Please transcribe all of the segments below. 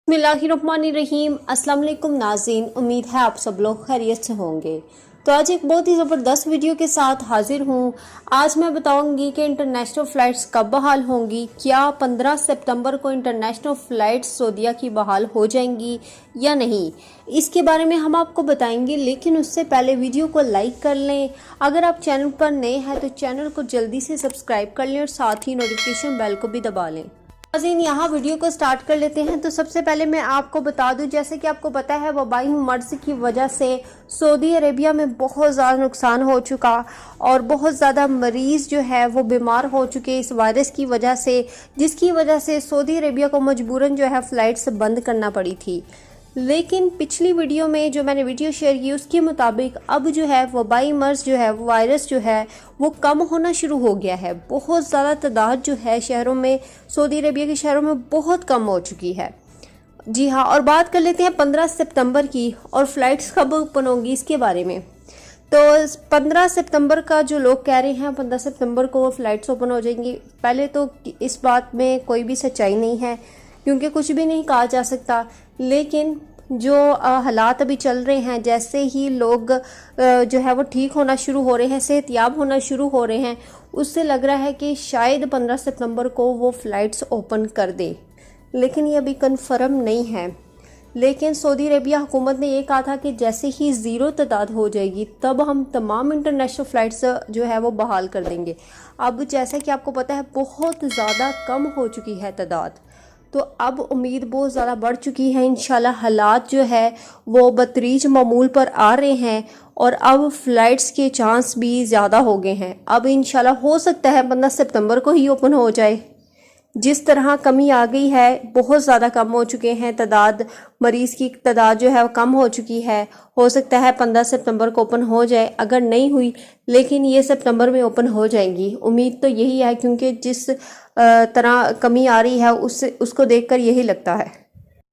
बिस्मिल्लाहिर्रहमानिर्रहीम। अस्सलाम वालेकुम नाज़रीन, उम्मीद है आप सब लोग खैरियत से होंगे। तो आज एक बहुत ही ज़बरदस्त वीडियो के साथ हाजिर हूँ। आज मैं बताऊंगी कि इंटरनेशनल फ़्लाइट्स कब बहाल होंगी। क्या 15 सितंबर को इंटरनेशनल फ़्लाइट्स सऊदीया की बहाल हो जाएंगी या नहीं, इसके बारे में हम आपको बताएंगे। लेकिन उससे पहले वीडियो को लाइक कर लें। अगर आप चैनल पर नए हैं तो चैनल को जल्दी से सब्सक्राइब कर लें और साथ ही नोटिफिकेशन बेल को भी दबा लें। नाज़रीन, यहाँ वीडियो को स्टार्ट कर लेते हैं। तो सबसे पहले मैं आपको बता दूं, जैसे कि आपको पता है वबाई मर्ज़ की वजह से सऊदी अरेबिया में बहुत ज़्यादा नुकसान हो चुका और बहुत ज़्यादा मरीज़ जो है वो बीमार हो चुके इस वायरस की वजह से, जिसकी वजह से सऊदी अरेबिया को मजबूरन जो है फ़्लाइट्स बंद करना पड़ी थी। लेकिन पिछली वीडियो में जो मैंने वीडियो शेयर की उसके मुताबिक अब जो है वबाई मर्ज़ जो है, वायरस जो है वो कम होना शुरू हो गया है। बहुत ज़्यादा तादाद जो है शहरों में, सऊदी अरेबिया के शहरों में बहुत कम हो चुकी है। जी हाँ, और बात कर लेते हैं 15 सितंबर की और फ़्लाइट्स कब ओपन होंगी इसके बारे में। तो 15 सितंबर का जो लोग कह रहे हैं 15 सितंबर को वो फ़्लाइट्स ओपन हो जाएंगी। पहले तो इस बात में कोई भी सच्चाई नहीं है, क्योंकि कुछ भी नहीं कहा जा सकता। लेकिन जो हालात अभी चल रहे हैं, जैसे ही लोग जो है वो ठीक होना शुरू हो रहे हैं, सेहतयाब होना शुरू हो रहे हैं, उससे लग रहा है कि शायद 15 सितंबर को वो फ़्लाइट्स ओपन कर दे। लेकिन ये अभी कन्फर्म नहीं है। लेकिन सऊदी अरेबिया हुकूमत ने ये कहा था कि जैसे ही ज़ीरो तादाद हो जाएगी तब हम तमाम इंटरनेशनल फ़्लाइट्स जो है वो बहाल कर देंगे। अब जैसा कि आपको पता है बहुत ज़्यादा कम हो चुकी है तादाद, तो अब उम्मीद बहुत ज़्यादा बढ़ चुकी है। इंशाल्लाह हालात जो है वो बतरीज मामूल पर आ रहे हैं और अब फ़्लाइट्स के चांस भी ज़्यादा हो गए हैं। अब इंशाल्लाह हो सकता है 15 सितंबर को ही ओपन हो जाए। जिस तरह कमी आ गई है, बहुत ज़्यादा कम हो चुके हैं तादाद, मरीज़ की तादाद जो है वो कम हो चुकी है। हो सकता है 15 सितंबर को ओपन हो जाए। अगर नहीं हुई, लेकिन ये सितंबर में ओपन हो जाएंगी। उम्मीद तो यही है, क्योंकि जिस तरह कमी आ रही है उसको देखकर यही लगता है।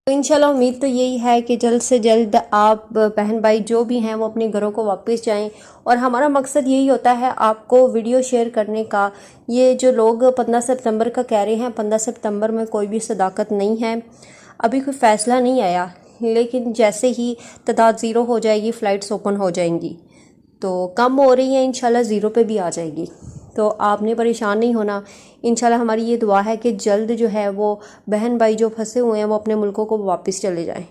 तो इंशाल्लाह उम्मीद तो यही है कि जल्द से जल्द आप बहन भाई जो भी हैं वो अपने घरों को वापस जाएं। और हमारा मकसद यही होता है आपको वीडियो शेयर करने का। ये जो लोग 15 सितंबर का कह रहे हैं, 15 सितंबर में कोई भी सदाकत नहीं है, अभी कोई फ़ैसला नहीं आया। लेकिन जैसे ही तादाद ज़ीरो हो जाएगी फ़्लाइट्स ओपन हो जाएंगी। तो कम हो रही है, इंशाल्लाह ज़ीरो पे भी आ जाएगी। तो आपने परेशान नहीं होना। इंशाल्लाह हमारी ये दुआ है कि जल्द जो है वो बहन भाई जो फंसे हुए हैं वो अपने मुल्कों को वापस चले जाएं।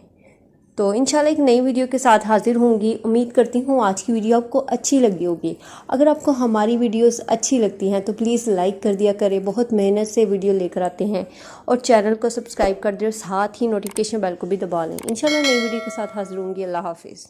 तो इंशाल्लाह एक नई वीडियो के साथ हाजिर होंगी। उम्मीद करती हूँ आज की वीडियो आपको अच्छी लगी होगी। अगर आपको हमारी वीडियोस अच्छी लगती हैं तो प्लीज़ लाइक कर दिया करें। बहुत मेहनत से वीडियो लेकर आते हैं। और चैनल को सब्सक्राइब कर दें और साथ ही नोटिफिकेशन बेल को भी दबा लें। इंशाल्लाह नई वीडियो के साथ हाजिर होंगी। अल्लाह हाफिज़।